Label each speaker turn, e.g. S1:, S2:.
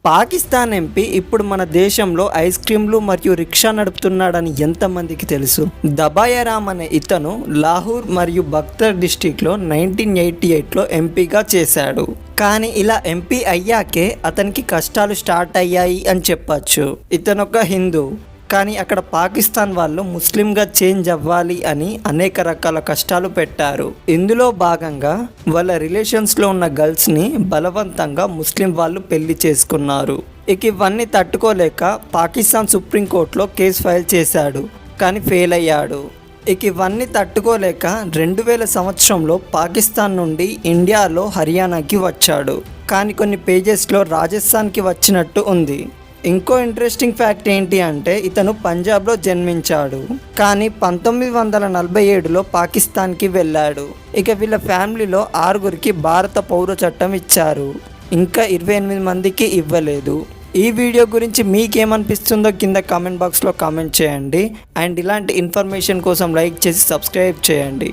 S1: Pakistan MP ఇప్పుడు మన దేశంలో ఐస్ క్రీంలు మరియు రిక్షా నడుపుతున్నాడని ఎంతమందికి తెలుసు? దబాయారామ్ అనే ఇతను లాహోర్ మరియు బక్తర్ డిస్టిక్లో 1988లో ఎంపీగా చేశాడు. కానీ ఇలా ఎంపీ అయ్యాకే అతనికి కష్టాలు స్టార్ట్ అయ్యాయి అని చెప్పచ్చు. ఇతనొక హిందూ, కానీ అక్కడ పాకిస్తాన్ వాళ్ళు ముస్లింగా చేంజ్ అవ్వాలి అని అనేక రకాల కష్టాలు పెట్టారు. ఇందులో భాగంగా వాళ్ళ రిలేషన్స్లో ఉన్న గర్ల్స్ని బలవంతంగా ముస్లిం వాళ్ళు పెళ్లి చేసుకున్నారు. ఇక ఇవన్నీ తట్టుకోలేక పాకిస్తాన్ సుప్రీంకోర్టులో కేసు ఫైల్ చేశాడు, కానీ ఫెయిల్ అయ్యాడు. ఇక ఇవన్నీ తట్టుకోలేక 2000 సంవత్సరంలో పాకిస్తాన్ నుండి ఇండియాలో హర్యానాకి వచ్చాడు, కానీ కొన్ని పేజెస్లో రాజస్థాన్కి వచ్చినట్టు ఉంది. ఇంకో ఇంట్రెస్టింగ్ ఫ్యాక్ట్ ఏంటి అంటే ఇతను పంజాబ్లో జన్మించాడు, కానీ 1947లో పాకిస్తాన్కి వెళ్ళాడు. ఇక వీళ్ళ ఫ్యామిలీలో 6గురికి భారత పౌర చట్టం ఇచ్చారు, ఇంకా 28 మందికి ఇవ్వలేదు. ఈ వీడియో గురించి మీకేమనిపిస్తుందో కింద కామెంట్ బాక్స్లో కామెంట్ చేయండి. అండ్ ఇలాంటి ఇన్ఫర్మేషన్ కోసం లైక్ చేసి సబ్స్క్రైబ్ చేయండి.